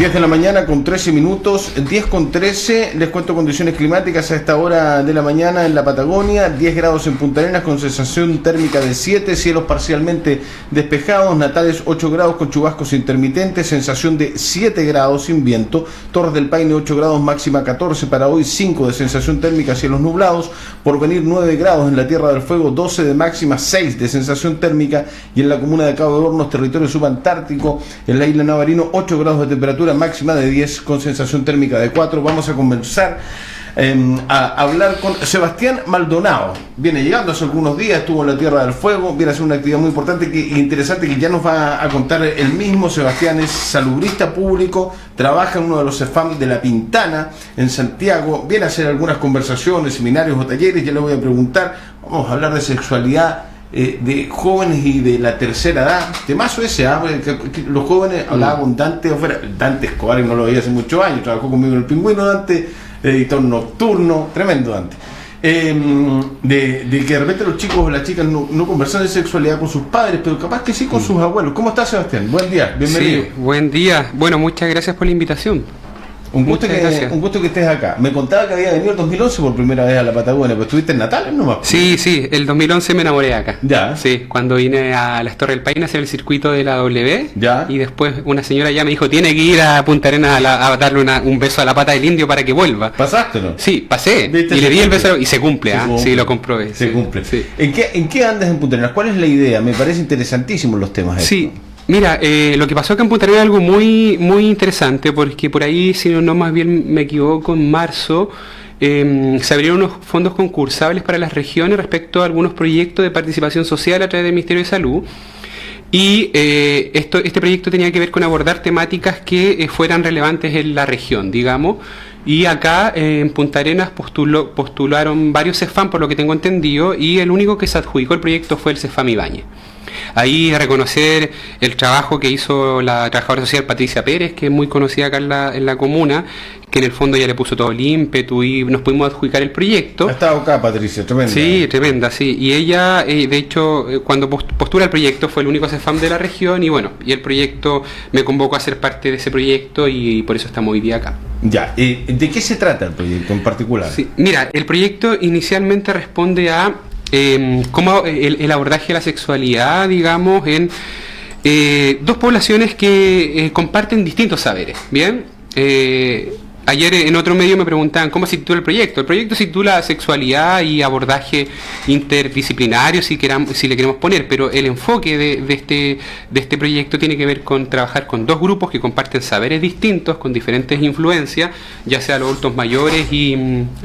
10 de la mañana con 13 minutos, 10 con 13, les cuento condiciones climáticas a esta hora de la mañana en la Patagonia, 10 grados en Punta Arenas con sensación térmica de 7, cielos parcialmente despejados, Natales 8 grados con chubascos intermitentes, sensación de 7 grados sin viento, Torres del Paine 8 grados, máxima 14 para hoy, 5 de sensación térmica, cielos nublados, Porvenir 9 grados en la Tierra del Fuego, 12 de máxima, 6 de sensación térmica y en la comuna de Cabo de Hornos, territorio subantártico, en la isla Navarino 8 grados de temperatura, máxima de 10 con sensación térmica de 4. Vamos a conversar, a hablar con Sebastián Maldonado. Viene llegando hace algunos días, estuvo en la Tierra del Fuego, viene a hacer una actividad muy importante e interesante que ya nos va a contar él mismo. Sebastián es salubrista público, trabaja en uno de los CEFAM de La Pintana, en Santiago, viene a hacer algunas conversaciones, seminarios o talleres. Ya le voy a preguntar, vamos a hablar de sexualidad de jóvenes y de la tercera edad. Temazo ese, que los jóvenes, hablaba con Dante Escobar, y no lo veía hace muchos años, trabajó conmigo en El Pingüino Dante, editor nocturno, tremendo Dante. De que de repente los chicos o las chicas no conversan de sexualidad con sus padres, pero capaz que sí con sus abuelos. ¿Cómo estás, Sebastián? Buen día, bienvenido. Sí, buen día. Bueno, muchas gracias por la invitación. Un gusto que estés acá. Me contaba que había venido el 2011 por primera vez a la Patagonia, pero estuviste en Natales nomás. Sí, el 2011 me enamoré acá. Ya. Sí, cuando vine a las Torres del Paine a hacer el circuito de la W. Ya. Y después una señora ya me dijo, tiene que ir a Punta Arenas a darle un beso a la pata del indio para que vuelva. ¿Pasaste, no? Sí, pasé. ¿Viste? Y le di el beso y se cumple, Sí, lo comprobé. Se sí, cumple. Sí. ¿En qué andas en Punta Arenas? ¿Cuál es la idea? Me parece interesantísimos los temas. Sí. Mira, lo que pasó acá en Punta Arenas es algo muy interesante, porque por ahí, si no más bien me equivoco, en marzo se abrieron unos fondos concursables para las regiones respecto a algunos proyectos de participación social a través del Ministerio de Salud. Y este proyecto tenía que ver con abordar temáticas que fueran relevantes en la región, digamos. Y acá en Punta Arenas postularon varios CEFAM, por lo que tengo entendido, y el único que se adjudicó el proyecto fue el CEFAM Ibáñez. Ahí reconocer el trabajo que hizo la trabajadora social Patricia Pérez, que es muy conocida acá en la comuna, que en el fondo ya le puso todo el ímpetu y nos pudimos adjudicar el proyecto. Ha estado acá, Patricia, tremenda. Sí, tremenda, sí. Y ella, de hecho, cuando postula el proyecto, fue el único CEFAM de la región y bueno, y el proyecto me convocó a ser parte de ese proyecto y por eso estamos hoy día acá. Ya, ¿de qué se trata el proyecto en particular? Sí, mira, el proyecto inicialmente responde a cómo el abordaje de la sexualidad, digamos, en dos poblaciones que comparten distintos saberes, ¿bien? Ayer en otro medio me preguntaban cómo se titula el proyecto. El proyecto se titula Sexualidad y Abordaje Interdisciplinario, si le queremos poner, pero el enfoque de este proyecto tiene que ver con trabajar con dos grupos que comparten saberes distintos, con diferentes influencias, ya sea los adultos mayores y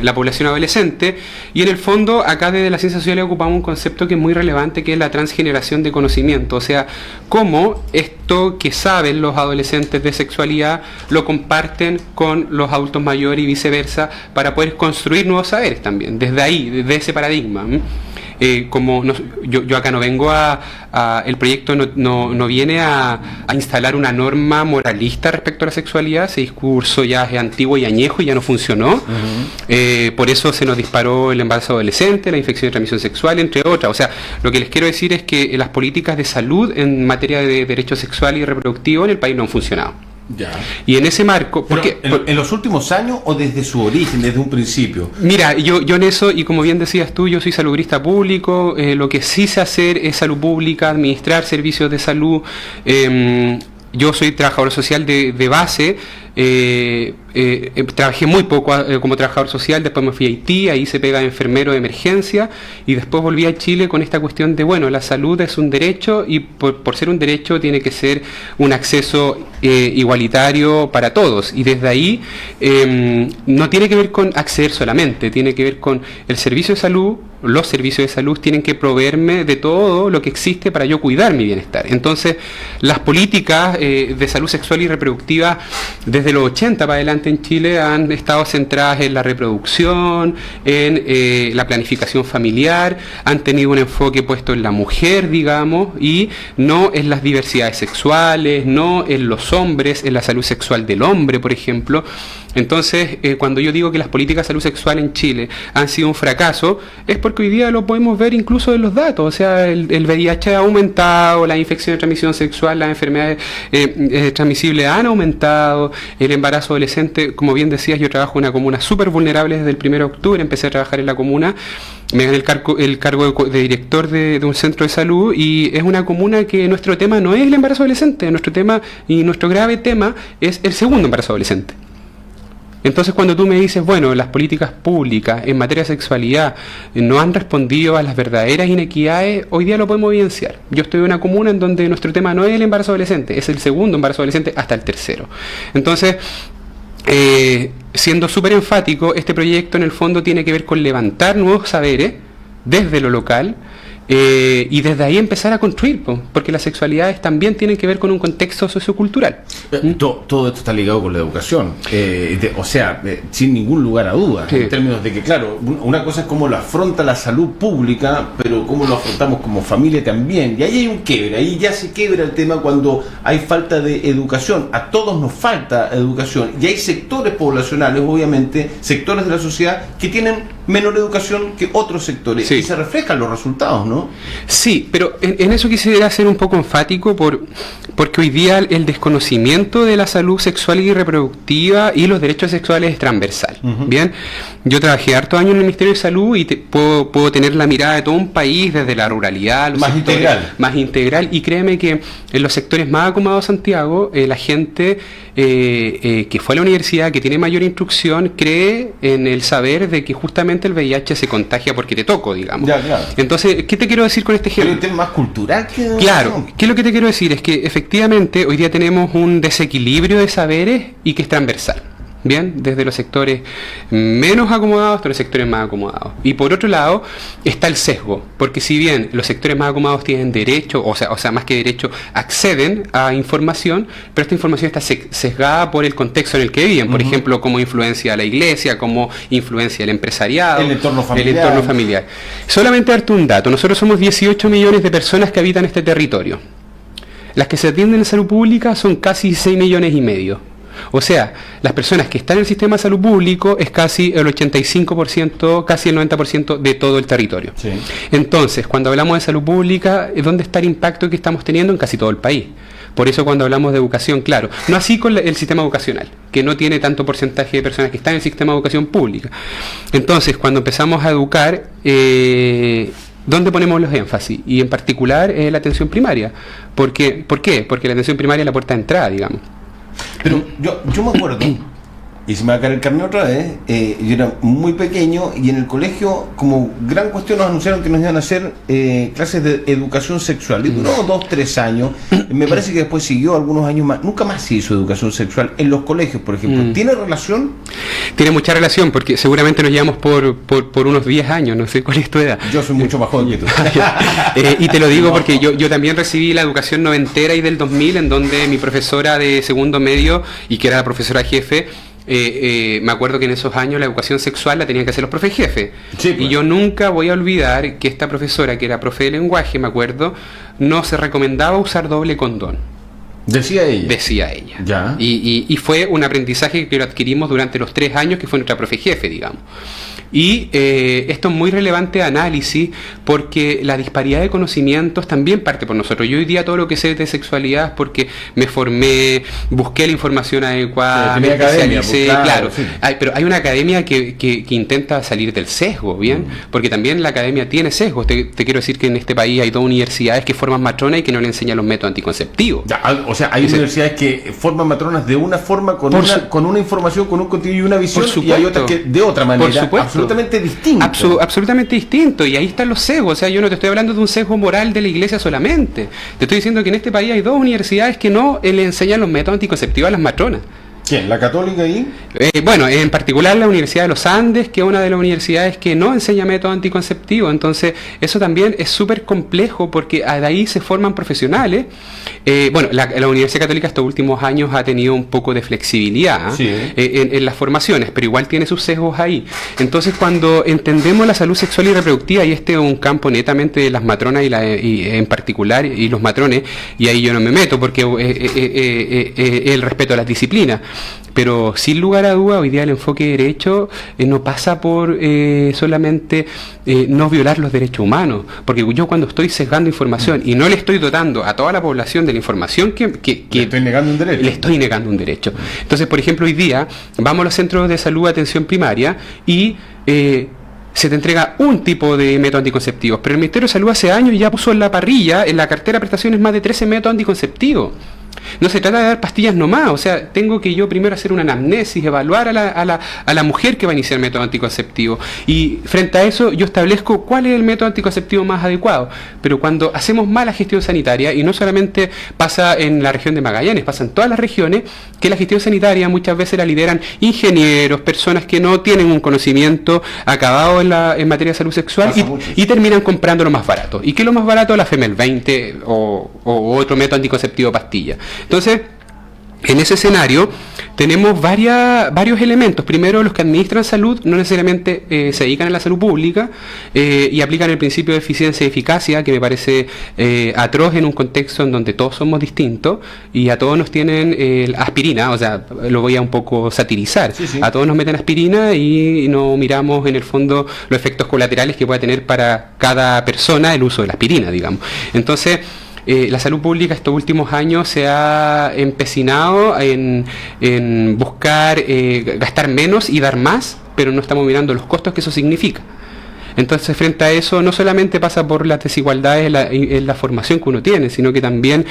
la población adolescente. Y en el fondo, acá desde las ciencias sociales ocupamos un concepto que es muy relevante, que es la transgeneración de conocimiento. O sea, cómo esto que saben los adolescentes de sexualidad lo comparten con los adultos mayores y viceversa, para poder construir nuevos saberes también, desde ahí, desde ese paradigma. Yo acá no vengo el proyecto no viene a instalar una norma moralista respecto a la sexualidad. Ese discurso ya es antiguo y añejo y ya no funcionó. Por eso se nos disparó el embarazo adolescente, la infección de transmisión sexual, entre otras. O sea, lo que les quiero decir es que las políticas de salud en materia de derechos sexuales y reproductivos en el país no han funcionado. Ya. Y en ese marco, ¿En los últimos años o desde su origen, desde un principio? Mira, yo en eso, y como bien decías tú, yo soy salubrista público. Lo que sí sé hacer es salud pública, administrar servicios de salud. Yo soy trabajador social de base. Trabajé muy poco como trabajador social, después me fui a Haití, ahí se pega enfermero de emergencia y después volví a Chile con esta cuestión de, bueno, la salud es un derecho y por ser un derecho tiene que ser un acceso igualitario para todos, y desde ahí no tiene que ver con acceder solamente, tiene que ver con el servicio de salud. Los servicios de salud tienen que proveerme de todo lo que existe para yo cuidar mi bienestar. Entonces, las políticas de salud sexual y reproductiva desde los 80 para adelante históricamente en Chile han estado centradas en la reproducción, en la planificación familiar, han tenido un enfoque puesto en la mujer, digamos, y no en las diversidades sexuales, no en los hombres, en la salud sexual del hombre, por ejemplo. Entonces, cuando yo digo que las políticas de salud sexual en Chile han sido un fracaso, es porque hoy día lo podemos ver incluso en los datos. O sea, el VIH ha aumentado, las infecciones de transmisión sexual, las enfermedades transmisibles han aumentado, el embarazo adolescente, como bien decías, yo trabajo en una comuna súper vulnerable desde el 1 de octubre, empecé a trabajar en la comuna, me gané el cargo de director de un centro de salud, y es una comuna que nuestro tema no es el embarazo adolescente, nuestro tema y nuestro grave tema es el segundo embarazo adolescente. Entonces, cuando tú me dices, bueno, las políticas públicas en materia de sexualidad no han respondido a las verdaderas inequidades, hoy día lo podemos evidenciar. Yo estoy en una comuna en donde nuestro tema no es el embarazo adolescente, es el segundo embarazo adolescente hasta el tercero. Entonces, siendo súper enfático, este proyecto en el fondo tiene que ver con levantar nuevos saberes desde lo local, y desde ahí empezar a construir, porque las sexualidades también tienen que ver con un contexto sociocultural. Todo esto está ligado con la educación, sin ningún lugar a dudas, sí. En términos de que, claro, una cosa es cómo lo afronta la salud pública, pero cómo lo afrontamos como familia también, y ahí hay un quiebre, ahí ya se quiebra el tema cuando hay falta de educación. A todos nos falta educación, y hay sectores poblacionales, obviamente, sectores de la sociedad que tienen menor educación que otros sectores, sí. Y se reflejan los resultados, ¿no? Sí, pero en eso quisiera ser un poco enfático porque hoy día el desconocimiento de la salud sexual y reproductiva y los derechos sexuales es transversal. Uh-huh. Bien, yo trabajé hartos años en el Ministerio de Salud y puedo tener la mirada de todo un país, desde la ruralidad, los sectores más integral, y créeme que en los sectores más acomodados de Santiago, la gente que fue a la universidad, que tiene mayor instrucción, cree en el saber de que justamente el VIH se contagia porque te toco, digamos. Ya, claro. Entonces, ¿qué te quiero decir con este ejemplo? Pero un tema más cultural que... Claro, ¿qué es lo que te quiero decir? Es que efectivamente hoy día tenemos un desequilibrio de saberes y que es transversal. Bien, desde los sectores menos acomodados hasta los sectores más acomodados. Y por otro lado está el sesgo, porque si bien los sectores más acomodados tienen derecho, o sea, más que derecho, acceden a información, pero esta información está sesgada por el contexto en el que viven. Por ejemplo, cómo influencia la iglesia, cómo influencia el empresariado, el entorno familiar. Solamente darte un dato: nosotros somos 18 millones de personas que habitan este territorio. Las que se atienden en salud pública son casi 6,5 millones. O sea, las personas que están en el sistema de salud público es casi el 85%, casi el 90% de todo el territorio. Sí. Entonces, cuando hablamos de salud pública, ¿dónde está el impacto que estamos teniendo en casi todo el país? Por eso cuando hablamos de educación, claro, no así con el sistema educacional, que no tiene tanto porcentaje de personas que están en el sistema de educación pública. Entonces, cuando empezamos a educar, ¿dónde ponemos los énfasis? Y en particular la atención primaria. ¿Por qué? Porque la atención primaria es la puerta de entrada, digamos. Pero yo me acuerdo, y se me va a caer el carnet otra vez, yo era muy pequeño y en el colegio, como gran cuestión, nos anunciaron que nos iban a hacer clases de educación sexual. Y duró 2-3 años. Me parece que después siguió algunos años más. Nunca más se hizo educación sexual en los colegios, por ejemplo. ¿Tiene relación? Tiene mucha relación, porque seguramente nos llevamos por unos 10 años, no sé cuál es tu edad. Yo soy mucho más joven que tú. Y te lo digo porque yo también recibí la educación noventera y del 2000, en donde mi profesora de segundo medio, y que era la profesora jefe, me acuerdo que en esos años la educación sexual la tenían que hacer los profes jefes. Sí, pues. Y yo nunca voy a olvidar que esta profesora, que era profe de lenguaje, me acuerdo, no se recomendaba usar doble condón. Decía ella. Decía ella. Ya. Y fue un aprendizaje que lo adquirimos durante los 3 años, que fue nuestra profe jefe, digamos. Y esto es muy relevante de análisis, porque la disparidad de conocimientos también parte por nosotros. Yo hoy día todo lo que sé de sexualidad es porque me formé, busqué la información adecuada, me especialicé, claro. Sí. Pero hay una academia que intenta salir del sesgo, ¿bien? Porque también la academia tiene sesgos. Te quiero decir que en este país hay 2 universidades que forman matronas y que no le enseñan los métodos anticonceptivos. Ya, o sea, hay universidades que forman matronas de una forma, con una información, con un contenido y una visión, y hay otras que de otra manera. Por supuesto. Absolutamente distinto. Absolutamente distinto, y ahí están los sesgos. O sea, yo no te estoy hablando de un sesgo moral de la iglesia solamente. Te estoy diciendo que en este país hay 2 universidades que no le enseñan los métodos anticonceptivos a las matronas. ¿Quién? ¿La Católica ahí? Bueno, en particular la Universidad de los Andes, que es una de las universidades que no enseña método anticonceptivo. Entonces, eso también es súper complejo porque de ahí se forman profesionales. La Universidad Católica estos últimos años ha tenido un poco de flexibilidad sí, en las formaciones, pero igual tiene sus sesgos ahí. Entonces, cuando entendemos la salud sexual y reproductiva, y este es un campo netamente de las matronas y en particular, y los matrones, y ahí yo no me meto porque el respeto a las disciplinas. Pero sin lugar a duda, hoy día el enfoque de derecho no pasa por solamente no violar los derechos humanos, porque yo cuando estoy sesgando información y no le estoy dotando a toda la población de la información que le estoy negando un derecho. Le estoy negando un derecho. Entonces, por ejemplo, hoy día vamos a los centros de salud de atención primaria y se te entrega un tipo de método anticonceptivos, pero el Ministerio de Salud hace años ya puso en la parrilla, en la cartera de prestaciones, más de 13 métodos anticonceptivos. No se trata de dar pastillas nomás, o sea, tengo que yo primero hacer una anamnesis, evaluar a la mujer que va a iniciar el método anticonceptivo, y frente a eso yo establezco cuál es el método anticonceptivo más adecuado. Pero cuando hacemos mala gestión sanitaria, y no solamente pasa en la región de Magallanes, pasa en todas las regiones, que la gestión sanitaria muchas veces la lideran ingenieros, personas que no tienen un conocimiento acabado en materia de salud sexual, y terminan comprando lo más barato. ¿Y qué es lo más barato? La Femel 20 o otro método anticonceptivo pastilla. Entonces, en ese escenario tenemos varios elementos. Primero, los que administran salud no necesariamente se dedican a la salud pública y aplican el principio de eficiencia y eficacia, que me parece atroz en un contexto en donde todos somos distintos y a todos nos tienen aspirina, o sea, lo voy a un poco satirizar. Sí, sí. A todos nos meten aspirina y no miramos en el fondo los efectos colaterales que puede tener para cada persona el uso de la aspirina, digamos. Entonces, la salud pública estos últimos años se ha empecinado en buscar gastar menos y dar más, pero no estamos mirando los costos que eso significa. Entonces, frente a eso, no solamente pasa por las desigualdades en la formación que uno tiene, sino que también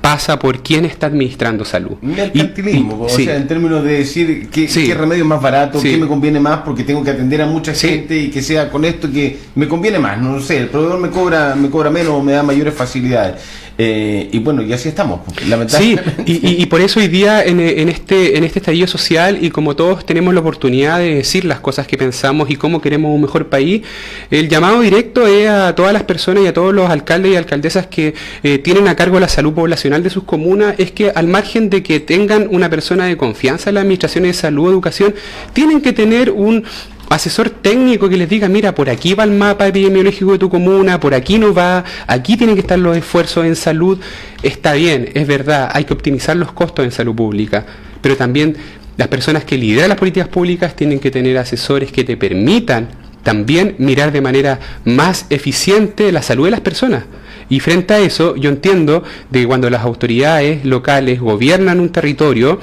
pasa por quién está administrando salud. Mercantilismo, sea, en términos de decir qué remedio es más barato, qué me conviene más, porque tengo que atender a mucha gente y que sea con esto que me conviene más. No sé, el proveedor me cobra menos o me da mayores facilidades. Y bueno, y así estamos, lamentablemente. Sí, y por eso hoy día en este estallido social, y como todos tenemos la oportunidad de decir las cosas que pensamos y cómo queremos un mejor país, el llamado directo es a todas las personas y a todos los alcaldes y alcaldesas que tienen a cargo la salud poblacional de sus comunas, es que al margen de que tengan una persona de confianza en las administraciones de salud o educación, tienen que tener un asesor técnico que les diga, mira, por aquí va el mapa epidemiológico de tu comuna, por aquí no va, aquí tienen que estar los esfuerzos en salud. Está bien, es verdad, hay que optimizar los costos en salud pública, pero también las personas que lideran las políticas públicas tienen que tener asesores que te permitan también mirar de manera más eficiente la salud de las personas. Y frente a eso, yo entiendo de que cuando las autoridades locales gobiernan un territorio,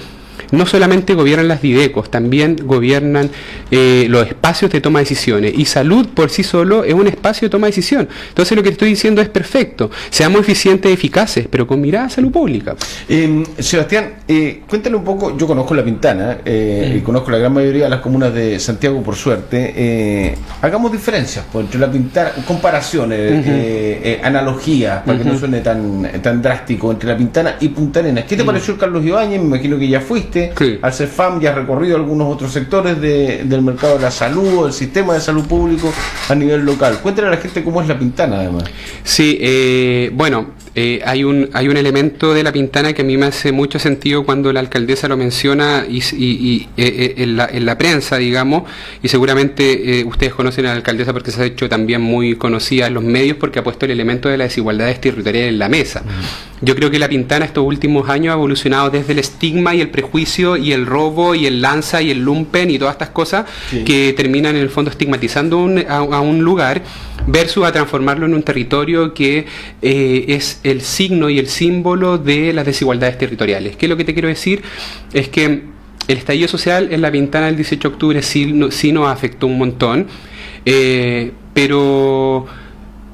no solamente gobiernan las Didecos, también gobiernan los espacios de toma de decisiones, y salud por sí solo es un espacio de toma de decisión. Entonces lo que estoy diciendo es perfecto, seamos eficientes y eficaces, pero con mirada a salud pública. Sebastián, cuéntale un poco. Yo conozco La Pintana y conozco la gran mayoría de las comunas de Santiago, por suerte. Hagamos diferencias entre La Pintana, comparaciones, analogías, para que no suene tan drástico, entre La Pintana y Punta Arenas. ¿Qué te pareció el Carlos Ibáñez? Me imagino que ya fuiste al CEFAM, ya has recorrido algunos otros sectores del mercado de la salud, el sistema de salud público a nivel local. Cuéntale a la gente cómo es La Pintana, además. Sí, hay un elemento de La Pintana que a mí me hace mucho sentido cuando la alcaldesa lo menciona y en la prensa, digamos, y seguramente ustedes conocen a la alcaldesa porque se ha hecho también muy conocida en los medios porque ha puesto el elemento de las desigualdades territoriales en la mesa. Yo creo que La Pintana estos últimos años ha evolucionado desde el estigma y el prejuicio y el robo y el lanza y el lumpen y todas estas cosas que terminan en el fondo estigmatizando a un lugar, versus a transformarlo en un territorio que es el signo y el símbolo de las desigualdades territoriales. ¿Qué es lo que te quiero decir? Es que el estallido social en La Pintana el 18 de octubre sí nos afectó un montón, pero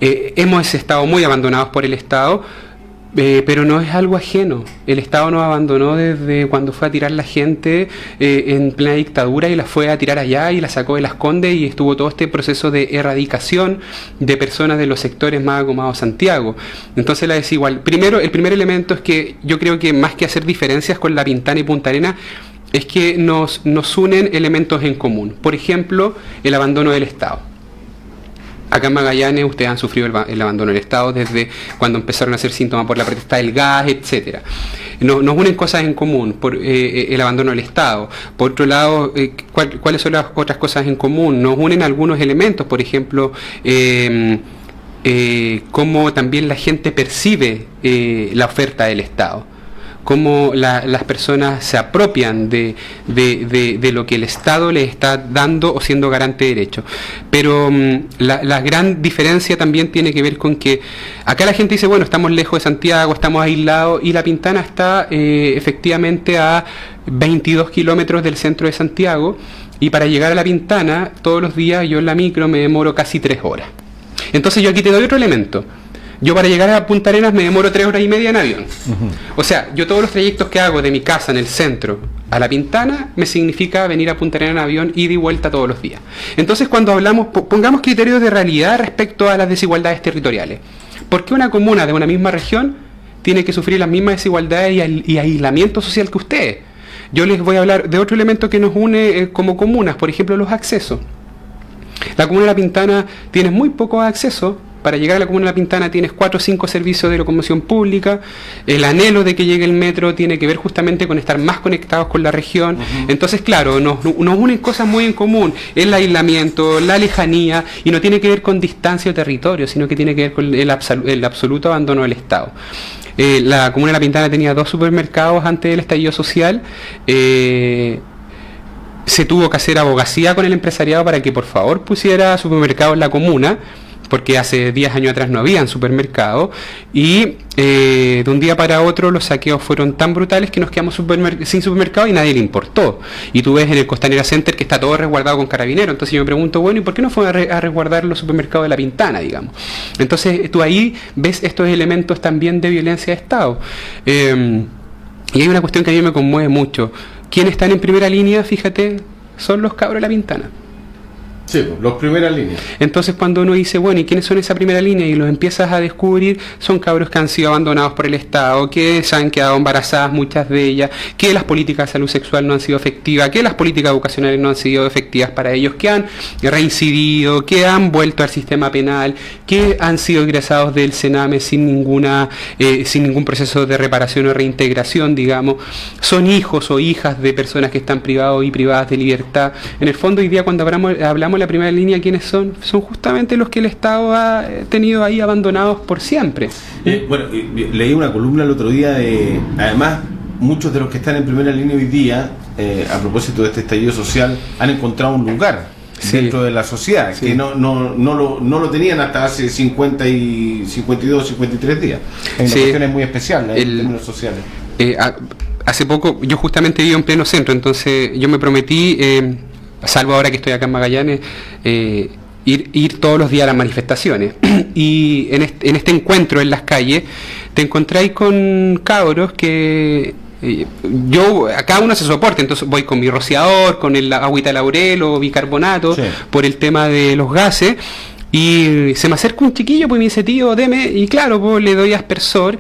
hemos estado muy abandonados por el Estado. Pero no es algo ajeno. El Estado nos abandonó desde cuando fue a tirar la gente en plena dictadura y la fue a tirar allá y la sacó de Las Condes, y estuvo todo este proceso de erradicación de personas de los sectores más acomodados de Santiago. Entonces el primer elemento es que yo creo que más que hacer diferencias con La Pintana y Punta Arenas, es que nos unen elementos en común. Por ejemplo, el abandono del Estado. Acá en Magallanes ustedes han sufrido el abandono del Estado desde cuando empezaron a hacer síntomas por la protesta del gas, etcétera. Nos unen cosas en común, por el abandono del Estado. Por otro lado, ¿cuáles son las otras cosas en común? Nos unen algunos elementos, por ejemplo, cómo también la gente percibe la oferta del Estado, cómo las personas se apropian de lo que el Estado les está dando o siendo garante de derechos. Pero la gran diferencia también tiene que ver con que acá la gente dice, bueno, estamos lejos de Santiago, estamos aislados, y La Pintana está efectivamente a 22 kilómetros del centro de Santiago, y para llegar a La Pintana, todos los días yo en la micro me demoro casi 3 horas. Entonces yo aquí te doy otro elemento. Yo para llegar a Punta Arenas me demoro 3 horas y media en avión. O sea, yo todos los trayectos que hago de mi casa en el centro a La Pintana me significa venir a Punta Arenas en avión, ida y vuelta todos los días. Entonces cuando hablamos, pongamos criterios de realidad respecto a las desigualdades territoriales. ¿Por qué una comuna de una misma región tiene que sufrir las mismas desigualdades y aislamiento social que ustedes? Yo les voy a hablar de otro elemento que nos une como comunas, por ejemplo los accesos. La comuna de La Pintana tiene muy poco acceso. Para llegar a la comuna de La Pintana tienes 4 o 5 servicios de locomoción pública. El anhelo de que llegue el metro tiene que ver justamente con estar más conectados con la región. Entonces, claro, nos unen cosas muy en común. El aislamiento, la lejanía, y no tiene que ver con distancia o territorio, sino que tiene que ver con el absoluto abandono del Estado. La comuna de La Pintana tenía 2 supermercados antes del estallido social. Se tuvo que hacer abogacía con el empresariado para que por favor pusiera supermercados en la comuna, porque hace 10 años atrás no habían supermercado, y de un día para otro los saqueos fueron tan brutales que nos quedamos sin supermercado y nadie le importó. Y tú ves en el Costanera Center que está todo resguardado con carabineros. Entonces yo me pregunto, bueno, ¿y por qué no fue a resguardar los supermercados de La Pintana, digamos? Entonces tú ahí ves estos elementos también de violencia de Estado. Y hay una cuestión que a mí me conmueve mucho. ¿Quiénes están en primera línea? Fíjate, son los cabros de La Pintana. Sí, los primeras líneas. Entonces cuando uno dice, bueno, ¿y quiénes son esa primera línea? Y los empiezas a descubrir, son cabros que han sido abandonados por el Estado, que se han quedado embarazadas muchas de ellas, que las políticas de salud sexual no han sido efectivas, que las políticas educacionales no han sido efectivas para ellos, que han reincidido, que han vuelto al sistema penal, que han sido egresados del Sename sin ningún proceso de reparación o reintegración, digamos. Son hijos o hijas de personas que están privados y privadas de libertad. En el fondo, hoy día cuando hablamos la primera línea, ¿quiénes son? Son justamente los que el Estado ha tenido ahí abandonados por siempre. Leí una columna el otro día de, además, muchos de los que están en primera línea hoy día, a propósito de este estallido social, han encontrado un lugar dentro de la sociedad, que no lo tenían hasta hace 50 y 52, 53 días. En cuestiones muy especiales en términos sociales. Hace poco, yo justamente vivo en pleno centro, entonces yo me prometí, salvo ahora que estoy acá en Magallanes, ir todos los días a las manifestaciones. Y en este encuentro en las calles te encontráis con cabros que cada uno se soporta. Entonces voy con mi rociador, con el agüita de laurel o bicarbonato, por el tema de los gases, y se me acerca un chiquillo, pues me dice, tío, deme, y claro, pues le doy aspersor.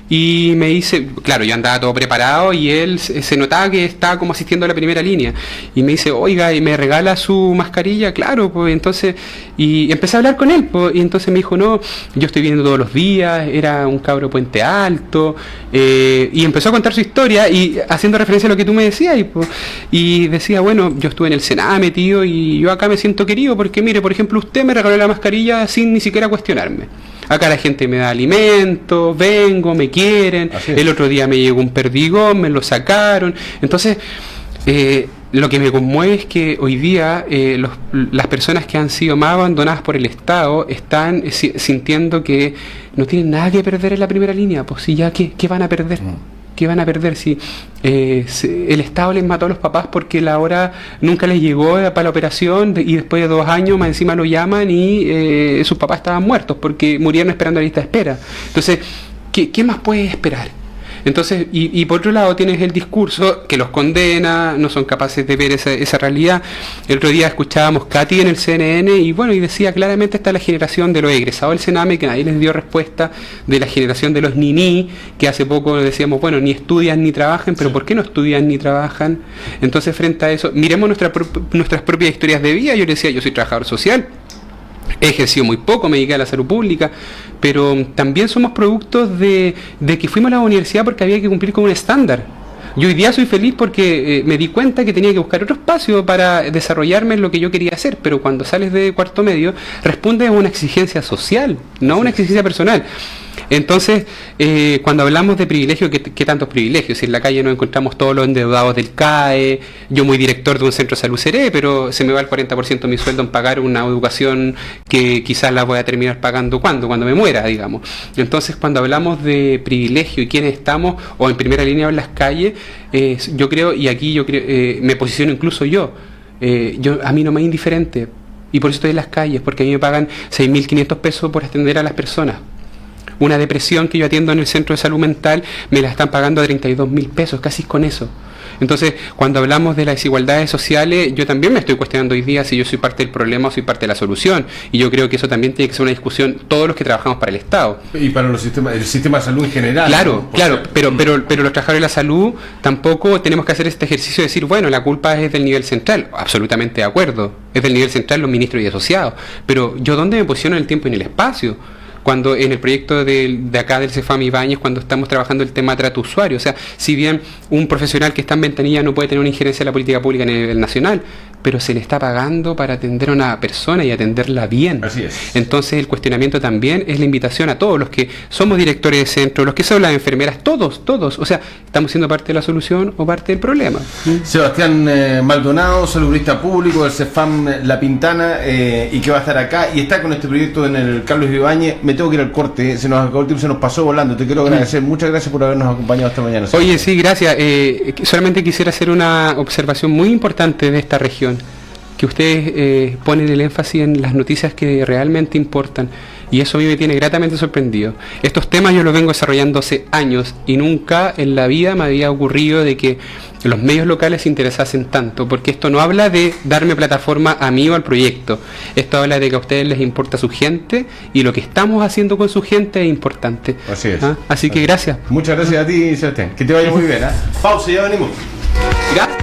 Y me dice, claro, yo andaba todo preparado y él se notaba que estaba como asistiendo a la primera línea. Y me dice, oiga, ¿y me regala su mascarilla? Claro, pues entonces, y empecé a hablar con él, pues, y entonces me dijo, no, yo estoy viendo todos los días, era un cabro Puente Alto, y empezó a contar su historia y haciendo referencia a lo que tú me decías, y decía, bueno, yo estuve en el Sename, tío, y yo acá me siento querido porque, mire, por ejemplo, usted me regaló la mascarilla sin ni siquiera cuestionarme. Acá la gente me da alimentos, vengo, me quieren. El otro día me llegó un perdigón, me lo sacaron. Entonces, lo que me conmueve es que hoy día las personas que han sido más abandonadas por el Estado están sintiendo que no tienen nada que perder en la primera línea. Pues si ya, ¿qué van a perder? ¿Qué van a perder si el Estado les mató a los papás porque la hora nunca les llegó para la operación y después de 2 años más encima lo llaman y sus papás estaban muertos porque murieron esperando la lista de espera? Entonces, ¿qué más puede esperar? Entonces, y por otro lado tienes el discurso que los condena, no son capaces de ver esa realidad. El otro día escuchábamos Katy en el CNN y bueno, y decía claramente está la generación de los egresados del Sename, que nadie les dio respuesta, de la generación de los niní, que hace poco decíamos, bueno, ni estudian ni trabajan, pero ¿por qué no estudian ni trabajan? Entonces, frente a eso, miremos nuestras propias historias de vida. Yo le decía, yo soy trabajador social, he ejercido muy poco, me dediqué a la salud pública, pero también somos productos de que fuimos a la universidad porque había que cumplir con un estándar. Yo hoy día soy feliz porque me di cuenta que tenía que buscar otro espacio para desarrollarme en lo que yo quería hacer, pero cuando sales de cuarto medio, respondes a una exigencia social, no a una exigencia personal. Entonces, cuando hablamos de privilegios, ¿qué tantos privilegios? Si en la calle nos encontramos todos los endeudados del CAE, yo muy director de un centro de salud seré, pero se me va el 40% de mi sueldo en pagar una educación que quizás la voy a terminar pagando cuando me muera, digamos. Entonces, cuando hablamos de privilegio y quiénes estamos, o en primera línea en las calles, yo creo, y aquí yo creo, me posiciono incluso yo, a mí no me es indiferente, y por eso estoy en las calles, porque a mí me pagan 6.500 pesos por atender a las personas. Una depresión que yo atiendo en el centro de salud mental me la están pagando a 32.000 pesos, casi con eso. Entonces, cuando hablamos de las desigualdades sociales, yo también me estoy cuestionando hoy día si yo soy parte del problema o soy parte de la solución. Y yo creo que eso también tiene que ser una discusión todos los que trabajamos para el Estado. Y para el sistema de salud en general. Claro, ¿no? claro, pero los trabajadores de la salud tampoco tenemos que hacer este ejercicio de decir, bueno, la culpa es del nivel central. Absolutamente de acuerdo. Es del nivel central los ministros y asociados. Pero yo, ¿dónde me posiciono en el tiempo y en el espacio? Cuando en el proyecto de acá del Cefam Ibáñez, cuando estamos trabajando el tema trato usuario, o sea, si bien un profesional que está en Ventanilla no puede tener una injerencia en la política pública a nivel nacional, pero se le está pagando para atender a una persona y atenderla bien. Así es. Entonces el cuestionamiento también es la invitación a todos los que somos directores de centro, los que son las enfermeras, todos, o sea, estamos siendo parte de la solución o parte del problema. Sebastián Maldonado, saludista público del Cefam La Pintana, y que va a estar acá y está con este proyecto en el Carlos Ibáñez. Me tengo que ir al corte, se nos acabó el tiempo, se nos pasó volando. Te quiero agradecer, muchas gracias por habernos acompañado esta mañana. Oye, sí, gracias. Solamente quisiera hacer una observación muy importante de esta región, que ustedes ponen el énfasis en las noticias que realmente importan, y eso a mí me tiene gratamente sorprendido. Estos temas yo los vengo desarrollando hace años y nunca en la vida me había ocurrido de que los medios locales se interesasen tanto, porque esto no habla de darme plataforma a mí o al proyecto, esto habla de que a ustedes les importa su gente y lo que estamos haciendo con su gente es importante. Así es. Así que gracias. Muchas gracias a ti, Sebastián. Que te vaya muy bien. Pausa y ya venimos. Gracias.